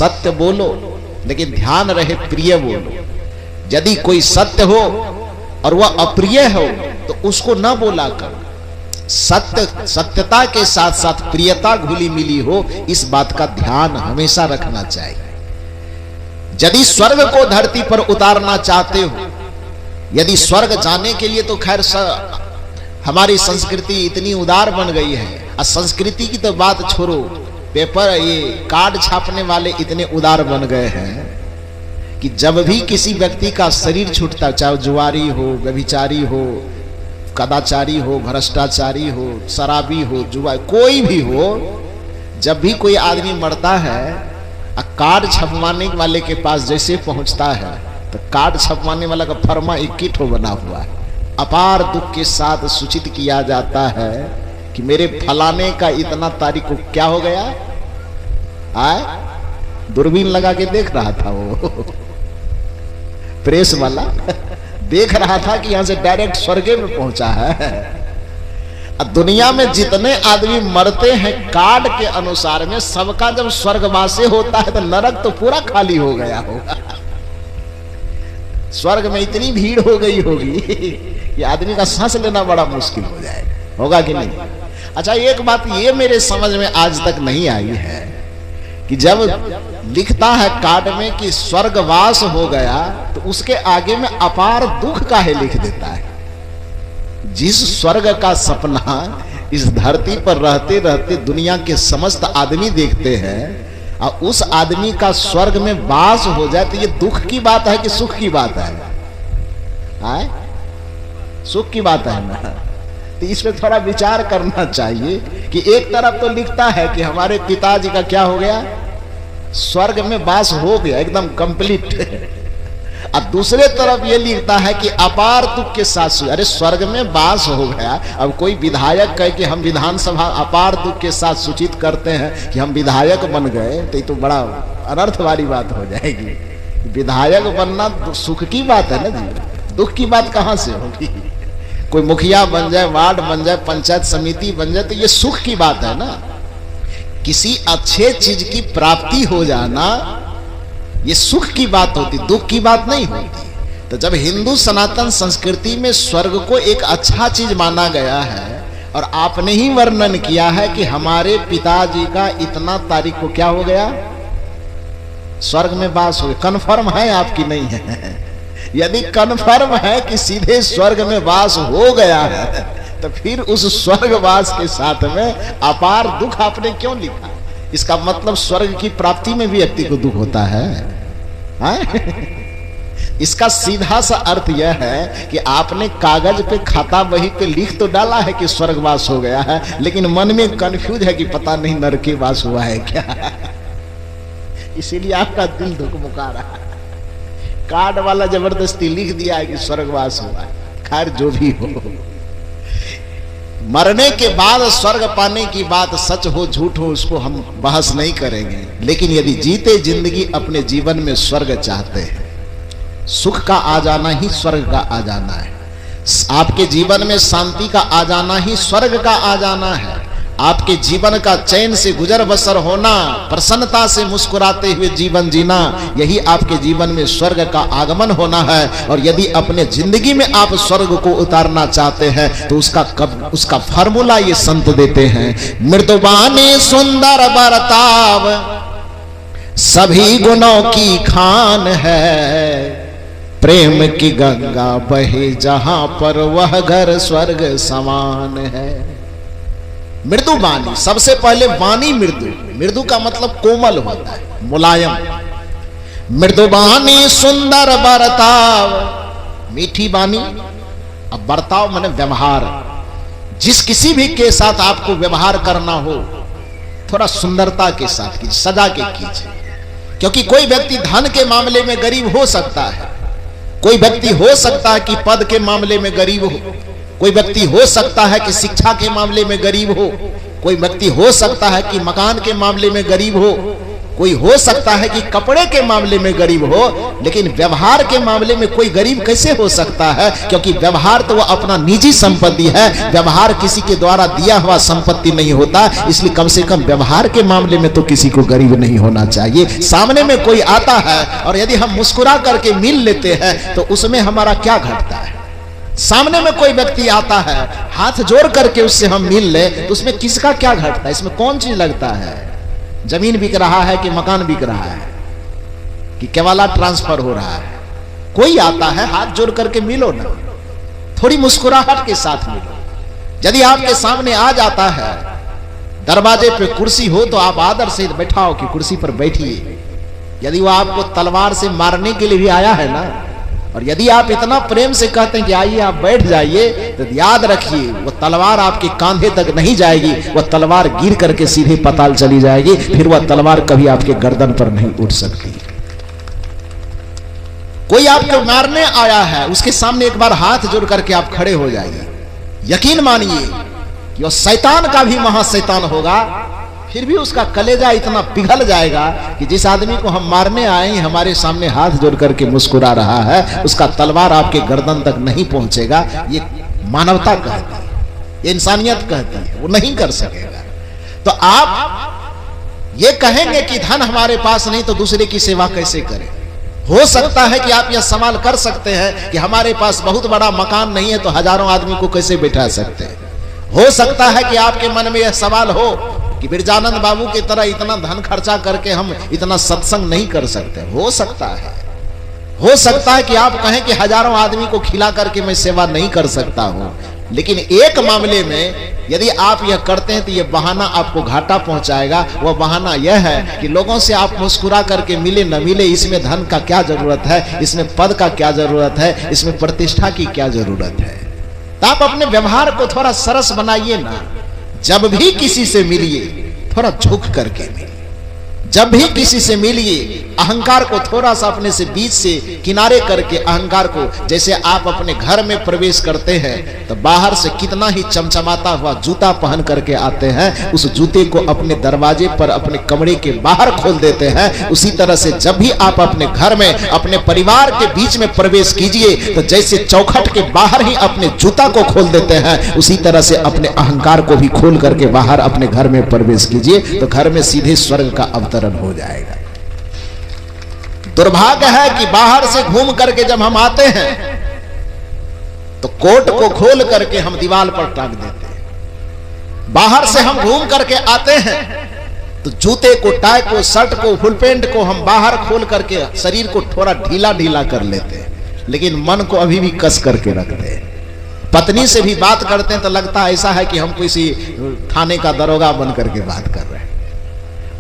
सत्य बोलो, लेकिन ध्यान रहे प्रिय बोलो। यदि कोई सत्य हो और वह अप्रिय हो तो उसको न बोला करो। सत्यता के साथ साथ प्रियता घुली मिली हो, इस बात का ध्यान हमेशा रखना चाहिए। यदि स्वर्ग को धरती पर उतारना चाहते हो, यदि स्वर्ग जाने के लिए तो खैर हमारी संस्कृति इतनी उदार बन गई है। और संस्कृति की तो बात छोड़ो, पेपर ये कार्ड छापने वाले इतने उदार बन गए हैं कि जब भी किसी व्यक्ति का शरीर छूटता, चाहे जुआरी हो, व्यभिचारी हो, कदाचारी हो, भ्रष्टाचारी हो, शराबी हो, जुआ, कोई भी हो, जब भी कोई आदमी मरता है, कार्ड छपवाने वाले के पास जैसे पहुंचता है तो कार्ड छपवाने वाला का फर्मा 21 ठो बना हुआ है। अपार दुख के साथ सूचित किया जाता है कि मेरे फलाने का इतना तारीख को क्या हो गया। आए दूरबीन लगा के देख रहा था वो प्रेस वाला देख रहा था कि यहां से डायरेक्ट स्वर्ग में पहुंचा है। दुनिया में जितने आदमी मरते हैं कार्ड के अनुसार में, सबका जब स्वर्गवासी होता है तो नरक तो पूरा खाली हो गया होगा। स्वर्ग में इतनी भीड़ हो गई होगी कि आदमी का सांस लेना बड़ा मुश्किल हो जाएगा, होगा कि नहीं? अच्छा, एक बात ये मेरे समझ में आज तक नहीं आई है कि जब लिखता है कार्ड में कि स्वर्गवास हो गया तो उसके आगे में अपार दुख काहे लिख देता है। जिस स्वर्ग का सपना इस धरती पर रहते रहते दुनिया के समस्त आदमी देखते हैं और उस आदमी का स्वर्ग में वास हो जाए तो ये दुख की बात है कि सुख की बात है? आए? सुख की बात है ना। तो इस पे थोड़ा विचार करना चाहिए कि एक तरफ तो लिखता है कि हमारे पिताजी का क्या हो गया, स्वर्ग में वास हो गया एकदम कंप्लीट, और दूसरे तरफ ये लिखता है कि अपार दुख के साथ। अरे स्वर्ग में वास हो गया, अब कोई विधायक कहे कि हम विधानसभा अपार दुख के साथ सूचित करते हैं कि हम विधायक बन गए, तो ये तो बड़ा अनर्थ वाली बात हो जाएगी। विधायक बनना सुख की बात है ना जी, दुख की बात कहां से होगी? कोई मुखिया बन जाए, वार्ड बन जाए, पंचायत समिति बन जाए, तो ये सुख की बात है ना। किसी अच्छे चीज की प्राप्ति हो जाना ये सुख की बात होती, दुख की बात नहीं होती। तो जब हिंदू सनातन संस्कृति में स्वर्ग को एक अच्छा चीज माना गया है और आपने ही वर्णन किया है कि हमारे पिताजी का इतना तारीख को क्या हो गया, स्वर्ग में वास हो गया, कन्फर्म है आपकी नहीं है? यदि कन्फर्म है कि सीधे स्वर्ग में वास हो गया है तो फिर उस स्वर्गवास के साथ में अपार दुख आपने क्यों लिखा? इसका मतलब स्वर्ग की प्राप्ति में भी व्यक्ति को दुख होता है, इसका सीधा सा अर्थ यह है कि आपने कागज पे खाता बही पे लिख तो डाला है कि स्वर्गवास हो गया है, लेकिन मन में कंफ्यूज है कि पता नहीं नरके वास हुआ है क्या। इसीलिए आपका दिल धुकमुका रहा है। कार्ड वाला जबरदस्ती लिख दिया है कि स्वर्गवास हुआ है। खैर जो भी हो, मरने के बाद स्वर्ग पाने की बात सच हो झूठ हो उसको हम बहस नहीं करेंगे, लेकिन यदि जीते जिंदगी अपने जीवन में स्वर्ग चाहते हैं, सुख का आ जाना ही स्वर्ग का आ जाना है। आपके जीवन में शांति का आ जाना ही स्वर्ग का आ जाना है। आपके जीवन का चैन से गुजर बसर होना, प्रसन्नता से मुस्कुराते हुए जीवन जीना, यही आपके जीवन में स्वर्ग का आगमन होना है। और यदि अपने जिंदगी में आप स्वर्ग को उतारना चाहते हैं तो उसका फार्मूला ये संत देते हैं। मृदुबानी सुंदर बर्ताव सभी गुणों की खान है, प्रेम की गंगा बहे जहां पर वह घर स्वर्ग समान है। मृदु वाणी, सबसे पहले वाणी मृदु, मृदु का मतलब कोमल होता है, मुलायम। मृदु वाणी सुंदर बर्ताव, मीठी वाणी। अब बर्ताव माने व्यवहार, जिस किसी भी के साथ आपको व्यवहार करना हो थोड़ा सुंदरता के साथ कीजिए, सजा के कीजिए। क्योंकि कोई व्यक्ति धन के मामले में गरीब हो सकता है, कोई व्यक्ति हो सकता है कि पद के मामले में गरीब हो, कोई व्यक्ति हो सकता है कि शिक्षा के मामले में गरीब हो, कोई व्यक्ति हो सकता है कि मकान के मामले में गरीब हो, कोई हो सकता है कि कपड़े के मामले में गरीब हो, लेकिन व्यवहार के मामले में कोई गरीब कैसे हो सकता है? क्योंकि व्यवहार तो वह अपना निजी संपत्ति है, व्यवहार किसी के द्वारा दिया हुआ संपत्ति नहीं होता। इसलिए कम से कम व्यवहार के मामले में तो किसी को गरीब नहीं होना चाहिए। सामने में कोई आता है और यदि हम मुस्कुरा करके मिल लेते हैं तो उसमें हमारा क्या घटता है? सामने में कोई व्यक्ति आता है, हाथ जोड़ करके उससे हम मिल ले तो उसमें किसका क्या घटता है? इसमें कौन चीज लगता है? जमीन बिक रहा है कि मकान बिक रहा है कि केवला ट्रांसफर हो रहा है? कोई आता है, हाथ जोड़ करके मिलो ना, थोड़ी मुस्कुराहट के साथ मिलो। यदि आपके सामने आ जाता है, दरवाजे पे कुर्सी हो तो आप आदर से बैठाओ कि कुर्सी पर बैठिए। यदि वो आपको तलवार से मारने के लिए भी आया है ना, और यदि आप इतना प्रेम से कहते हैं कि आइए आप बैठ जाइए, तो याद रखिए वो तलवार आपके कांधे तक नहीं जाएगी, वह तलवार गिर करके सीधे पाताल चली जाएगी। फिर वह तलवार कभी आपके गर्दन पर नहीं उठ सकती। कोई आपको मारने आया है, उसके सामने एक बार हाथ जोड़ करके आप खड़े हो जाइए। यकीन मानिए कि वह शैतान का भी महाशैतान होगा, फिर भी उसका कलेजा इतना पिघल जाएगा कि जिस आदमी को हम मारने आए हैं हमारे सामने हाथ जोड़ करके मुस्कुरा रहा है, उसका तलवार आपके गर्दन तक नहीं पहुंचेगा। ये मानवता कहती है, ये इंसानियत कहती है, वो नहीं कर सकेगा। तो आप ये कहेंगे कि धन हमारे पास नहीं तो दूसरे की सेवा कैसे करें? हो सकता है कि आप यह सवाल कर सकते हैं कि हमारे पास बहुत बड़ा मकान नहीं है तो हजारों आदमी को कैसे बैठा सकते हैं। हो सकता है कि आपके मन में यह सवाल हो कि बिरजानंद बाबू की तरह इतना धन खर्चा करके हम इतना सत्संग नहीं कर सकते। हो सकता है कि आप कहें कि हजारों आदमी को खिला करके मैं सेवा नहीं कर सकता हूं। लेकिन एक मामले में यदि आप यह करते हैं तो यह बहाना आपको घाटा पहुंचाएगा। वह बहाना यह है कि लोगों से आप मुस्कुरा करके मिले न मिले, इसमें धन का क्या जरूरत है, इसमें पद का क्या जरूरत है, इसमें प्रतिष्ठा की क्या जरूरत है। तो आप अपने व्यवहार को थोड़ा सरस बनाइए ना। जब भी किसी से मिलिए थोड़ा झुक करके मिलिए। जब भी किसी से मिलिए अहंकार को थोड़ा सा अपने से बीच से किनारे करके, अहंकार को, जैसे आप अपने घर में प्रवेश करते हैं तो बाहर से कितना ही चमचमाता हुआ जूता पहन करके आते हैं, उस जूते को अपने दरवाजे पर अपने कमरे के बाहर खोल देते हैं। उसी तरह से जब भी आप अपने घर में अपने परिवार के बीच में प्रवेश कीजिए तो जैसे चौखट के बाहर ही अपने जूता को खोल देते हैं, उसी तरह से अपने अहंकार को भी खोल करके बाहर अपने घर में प्रवेश कीजिए तो घर में सीधे स्वर्ग का अवतरण हो जाएगा। दुर्भाग्य है कि बाहर से घूम करके जब हम आते हैं तो कोट को खोल करके हम दीवार पर टांग देते हैं। बाहर से हम घूम करके आते हैं तो जूते को, टाई को, शर्ट को, फुल पैंट को हम बाहर खोल करके शरीर को थोड़ा ढीला ढीला कर लेते हैं, लेकिन मन को अभी भी कस करके रखते हैं। पत्नी से भी बात करते हैं तो लगता ऐसा है कि हम किसी थाने का दरोगा बन करके बात कर रहे हैं।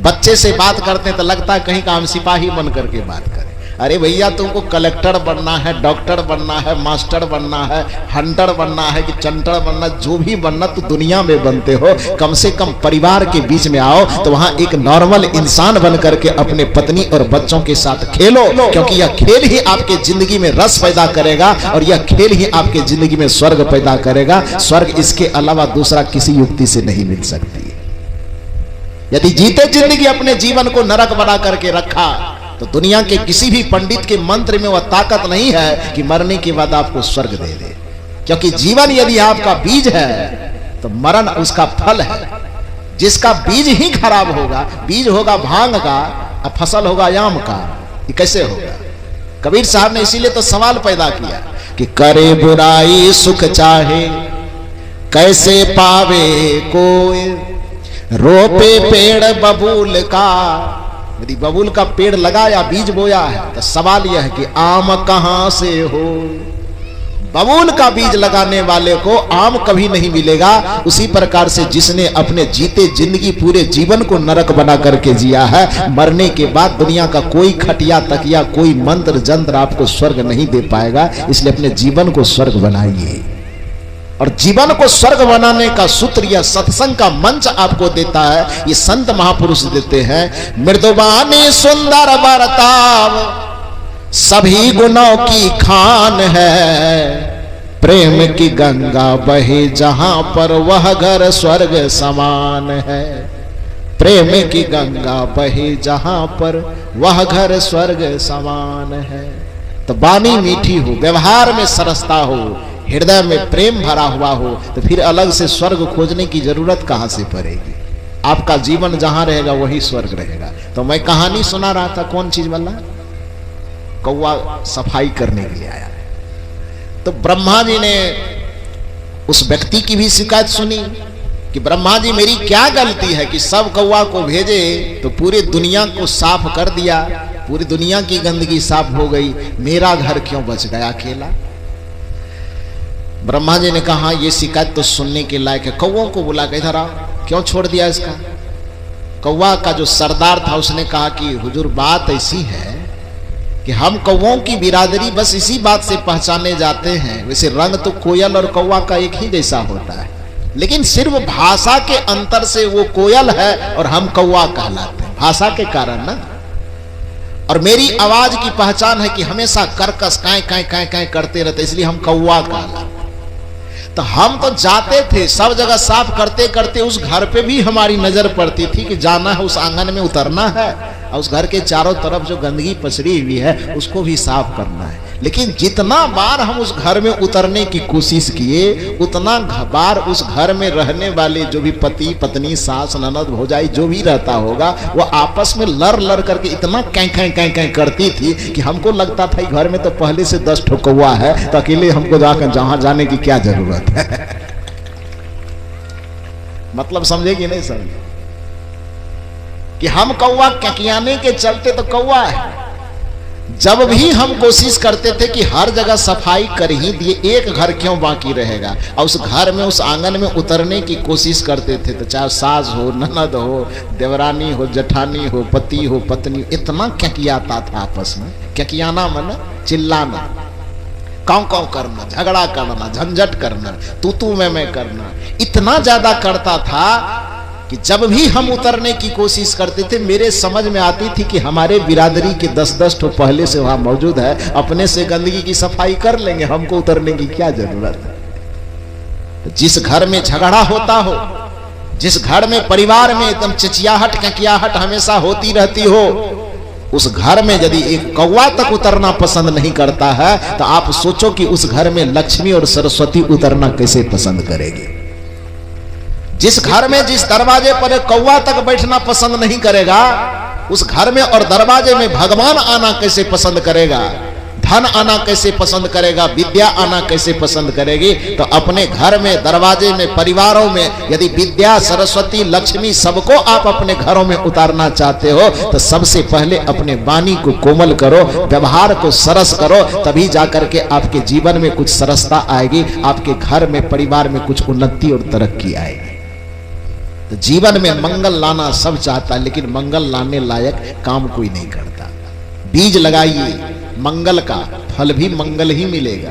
बच्चे से बात करते हैं तो लगता है कहीं का हम सिपाही बन करके बात करें। अरे भैया तुमको कलेक्टर बनना है, डॉक्टर बनना है, मास्टर बनना है, हंटर बनना है कि चंटर बनना, जो भी बनना तो दुनिया में बनते हो, कम से कम परिवार के बीच में आओ तो वहां एक नॉर्मल इंसान बन करके अपने पत्नी और बच्चों के साथ खेलो, क्योंकि यह खेल ही आपके जिंदगी में रस पैदा करेगा और यह खेल ही आपके जिंदगी में स्वर्ग पैदा करेगा। स्वर्ग इसके अलावा दूसरा किसी युक्ति से नहीं मिल सकती। यदि जीते जिंदगी अपने जीवन को नरक बना करके रखा तो दुनिया के किसी भी पंडित के मंत्र में वह ताकत नहीं है कि मरने के बाद आपको स्वर्ग दे दे। क्योंकि जीवन यदि आपका बीज है तो मरण उसका फल है। जिसका बीज ही खराब होगा, बीज होगा भांग का और फसल होगा आम का, ये कैसे होगा? कबीर साहब ने इसीलिए तो सवाल पैदा किया कि करे बुराई सुख चाहे कैसे पावे कोई, रोपे पेड़ बबूल का। यदि बबूल का पेड़ लगाया, बीज बोया है तो सवाल यह है कि आम कहां से हो। बबूल का बीज लगाने वाले को आम कभी नहीं मिलेगा। उसी प्रकार से जिसने अपने जीते जिंदगी पूरे जीवन को नरक बना करके जिया है, मरने के बाद दुनिया का कोई खटिया तकिया, कोई मंत्र जंत्र आपको स्वर्ग नहीं दे पाएगा। इसलिए अपने जीवन को स्वर्ग बनाइए। और जीवन को स्वर्ग बनाने का सूत्र यह सत्संग का मंच आपको देता है, ये संत महापुरुष देते हैं। मृदुबानी सुंदर बर्ताव सभी गुणों की खान है, प्रेम की गंगा बहे जहां पर वह घर स्वर्ग समान है। प्रेम की गंगा बहे जहां पर वह घर स्वर्ग समान है। तो वाणी मीठी हो, व्यवहार में सरसता हो, हृदय में प्रेम भरा हुआ हो, तो फिर अलग से स्वर्ग खोजने की जरूरत कहां से पड़ेगी। आपका जीवन जहां रहेगा वही स्वर्ग रहेगा। तो मैं कहानी सुना रहा था, कौन चीज वाला, कौवा सफाई करने के लिए आया। तो ब्रह्मा जी ने उस व्यक्ति की भी शिकायत सुनी कि ब्रह्मा जी मेरी क्या गलती है कि सब कौवा को भेजे तो पूरी दुनिया को साफ कर दिया, पूरी दुनिया की गंदगी साफ हो गई, मेरा घर क्यों बच गया अकेला। ब्रह्मा जी ने कहा ये शिकायत तो सुनने के लायक है। कौवों को बुला के इधर आओ, क्यों छोड़ दिया इसका। कौवा का जो सरदार था उसने कहा कि हुजूर बात ऐसी है कि हम कौवों की बिरादरी बस इसी बात से पहचाने जाते हैं। वैसे रंग तो कोयल और कौवा का एक ही जैसा होता है, लेकिन सिर्फ भाषा के अंतर से वो कोयल है और हम कौवा कहलाते हैं, भाषा के कारण ना। और मेरी आवाज की पहचान है कि हमेशा कर्कश काए काए काए काए करते रहते, इसलिए हम कौवा कहलाते। तो हम तो जाते थे सब जगह साफ करते करते, उस घर पे भी हमारी नजर पड़ती थी कि जाना है उस आंगन में उतरना है और उस घर के चारों तरफ जो गंदगी पसरी हुई है उसको भी साफ करना है। लेकिन जितना बार हम उस घर में उतरने की कोशिश किए, उतना बार उस घर में रहने वाले जो भी पति पत्नी सास ननद भौजाई जो भी रहता होगा वो आपस में लड़ लड़ करके इतना कैं कैं कैं कैं करती थी कि हमको लगता था घर में तो पहले से 10 ठो कौवा है, तो अकेले हमको जाकर जहां जाने की क्या जरूरत है। मतलब समझे कि नहीं समझे कि हम कौवा कैकियाने के चलते तो कौवा है। जब भी हम कोशिश करते थे कि हर जगह सफाई कर ही दिए, एक घर क्यों बाकी रहेगा, और उस घर में उस आंगन में उतरने की कोशिश करते थे, तो चाहे सास हो ननद हो देवरानी हो जेठानी हो पति हो पत्नी, इतना क्याकियाता था आपस में। क्याकियाना मन चिल्लाना, काउ काउ करना, झगड़ा करना, झंझट करना, तू तू मैं करना, इतना ज्यादा करता था कि जब भी हम उतरने की कोशिश करते थे मेरे समझ में आती थी कि हमारे बिरादरी के 10-10 ठो पहले से वहां मौजूद है, अपने से गंदगी की सफाई कर लेंगे, हमको उतरने की क्या जरूरत है। जिस घर में झगड़ा होता हो, जिस घर में परिवार में एकदम चिचियाहट कैकियाहट हमेशा होती रहती हो, उस घर में यदि एक कौवा तक उतरना पसंद नहीं करता है तो आप सोचो कि उस घर में लक्ष्मी और सरस्वती उतरना कैसे पसंद करेगी। जिस घर में जिस दरवाजे पर कौवा तक बैठना पसंद नहीं करेगा, उस घर में और दरवाजे में भगवान आना कैसे पसंद करेगा, धन आना कैसे पसंद करेगा, विद्या आना कैसे पसंद करेगी। तो अपने घर में दरवाजे में परिवारों में यदि विद्या सरस्वती लक्ष्मी सबको आप अपने घरों में उतारना चाहते हो तो सबसे पहले अपने वाणी को कोमल करो, व्यवहार को सरस करो, तभी जाकर के आपके जीवन में कुछ सरसता आएगी, आपके घर में परिवार में कुछ उन्नति और तरक्की आएगी। तो जीवन में मंगल लाना सब चाहता है, लेकिन मंगल लाने लायक काम कोई नहीं करता। बीज लगाइए मंगल का, फल भी मंगल ही मिलेगा।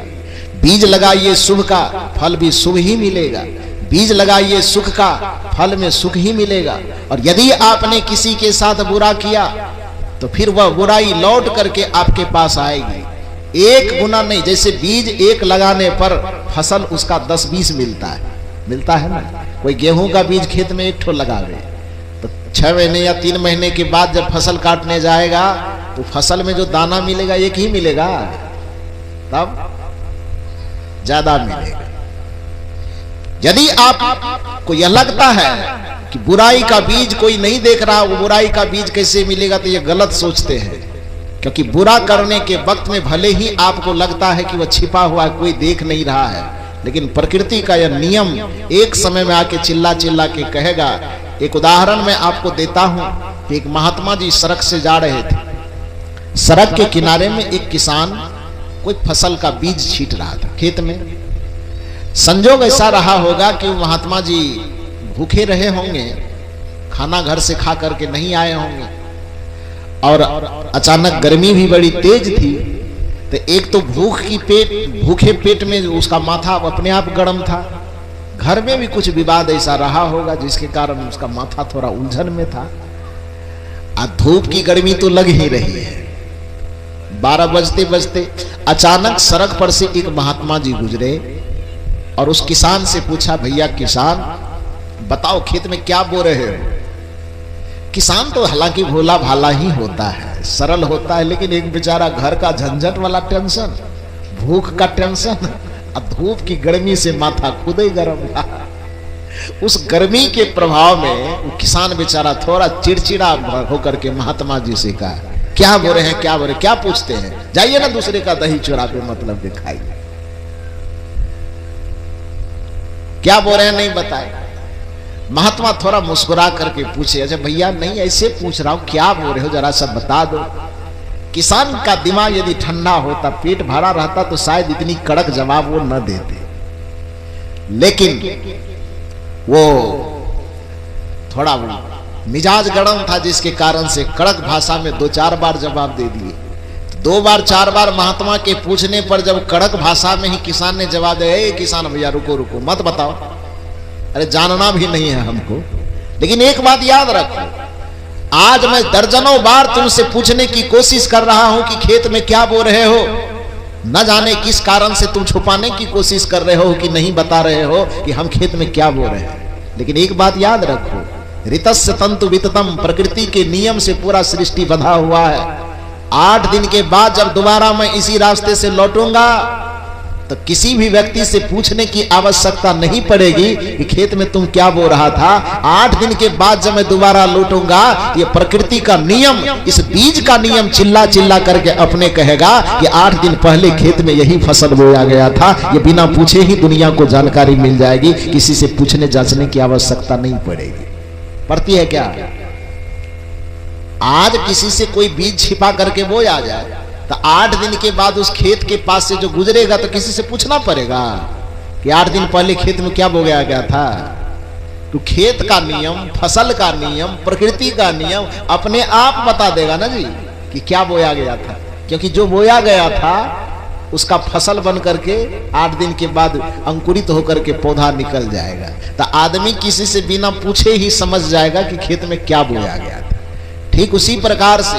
बीज लगाइए शुभ का, फल भी शुभ ही मिलेगा। बीज लगाइए सुख का, फल में सुख ही मिलेगा। और यदि आपने किसी के साथ बुरा किया तो फिर वह बुराई लौट करके आपके पास आएगी। एक गुना नहीं, जैसे बीज एक लगाने पर फसल उसका 10-20 मिलता है ना। कोई गेहूं का बीज खेत में एक ठो लगावे तो 6 महीने या 3 महीने के बाद जब फसल काटने जाएगा तो फसल में जो दाना मिलेगा एक ही मिलेगा, तब ज्यादा मिलेगा। यदि आपको यह लगता है कि बुराई का बीज कोई नहीं देख रहा, वो बुराई का बीज कैसे मिलेगा, तो ये गलत सोचते हैं। क्योंकि बुरा करने के वक्त में भले ही आपको लगता है कि वह छिपा हुआ है, कोई देख नहीं रहा है, लेकिन प्रकृति का यह नियम एक समय में आके चिल्ला चिल्ला के कहेगा। एक उदाहरण मैं आपको देता हूं कि एक महात्मा जी सड़क से जा रहे थे, सड़क के किनारे में एक किसान कोई फसल का बीज छींट रहा था खेत में। संजोग ऐसा रहा होगा कि महात्मा जी भूखे रहे होंगे, खाना घर से खा करके नहीं आए होंगे, और अचानक गर्मी भी बड़ी तेज थी। तो एक तो भूखे पेट में उसका माथा अपने आप गर्म था, घर में भी कुछ विवाद ऐसा रहा होगा जिसके कारण उसका माथा थोड़ा उलझन में था। धूप की गर्मी तो लग ही रही है। 12 बजते बजते अचानक सड़क पर से एक महात्मा जी गुजरे और उस किसान से पूछा, भैया किसान बताओ खेत में क्या बो रहे हो। किसान तो हालांकि भोला भाला ही होता है, सरल होता है, लेकिन एक बेचारा घर का झंझट वाला टेंशन, भूख का टेंशन, और धूप की गर्मी से माथा खुद ही गर्म था। उस गर्मी के प्रभाव में वो किसान बेचारा थोड़ा चिड़चिड़ा होकर के महात्मा जी से कहा, क्या बोले हैं, क्या बोले, क्या पूछते हैं, जाइए ना दूसरे का दही चुरा के मतलब दिखाइए, क्या बोल रहे हैं नहीं बताए। महात्मा थोड़ा मुस्कुरा करके पूछे, अच्छा भैया नहीं ऐसे पूछ रहा हूं, क्या बोल रहे हो जरा सब बता दो। किसान का दिमाग यदि ठंडा होता, पेट भरा रहता, तो शायद इतनी कड़क जवाब वो न देते, लेकिन वो थोड़ा मिजाज गरम था, जिसके कारण से कड़क भाषा में 2-4 बार जवाब दे दिए। 2 बार 4 बार महात्मा के पूछने पर जब कड़क भाषा में ही किसान ने जवाब दिया, ए किसान भैया रुको रुको मत बताओ, अरे जानना भी नहीं है हमको, लेकिन एक बात याद रखो, आज मैं दर्जनों बार तुमसे पूछने की कोशिश कर रहा हूं कि खेत में क्या बो रहे हो, न जाने किस कारण से तुम छुपाने की कोशिश कर रहे हो कि नहीं बता रहे हो कि हम खेत में क्या बो रहे हैं। लेकिन एक बात याद रखो, ऋतस्य तंतु विततम, प्रकृति के नियम से पूरा सृष्टि बंधा हुआ है। 8 दिन के बाद जब दोबारा मैं इसी रास्ते से लौटूंगा तो किसी भी व्यक्ति से पूछने की आवश्यकता नहीं पड़ेगी कि खेत में तुम क्या बो रहा था। 8 दिन के बाद जब मैं दोबारा लौटूंगा, ये प्रकृति का नियम, इस बीज का नियम चिल्ला चिल्ला करके अपने कहेगा कि 8 दिन पहले खेत में यही फसल बोया गया था। ये बिना पूछे ही दुनिया को जानकारी मिल जाएगी, किसी से पूछने जांचने की आवश्यकता नहीं पड़ेगी। पड़ती है क्या? आज किसी से कोई बीज छिपा करके बोया जाए तो 8 दिन के बाद उस खेत के पास से जो गुजरेगा तो किसी से पूछना पड़ेगा कि 8 दिन पहले खेत में क्या बोया गया था। तो खेत का नियम, फसल का नियम, प्रकृति का नियम अपने आप बता देगा ना जी कि क्या बोया गया था, क्योंकि जो बोया गया था उसका फसल बन करके 8 दिन के बाद अंकुरित होकर के पौधा निकल जाएगा। तो आदमी किसी से बिना पूछे ही समझ जाएगा कि खेत में क्या बोया गया था। ठीक उसी प्रकार से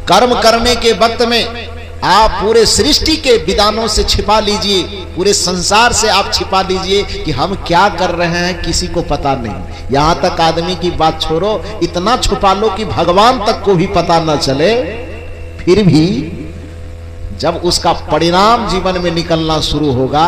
कर्म करने के वक्त में आप पूरे सृष्टि के विधानों से छिपा लीजिए, पूरे संसार से आप छिपा लीजिए कि हम क्या कर रहे हैं किसी को पता नहीं। यहां तक आदमी की बात छोड़ो, इतना छुपा लो कि भगवान तक को भी पता न चले। फिर भी जब उसका परिणाम जीवन में निकलना शुरू होगा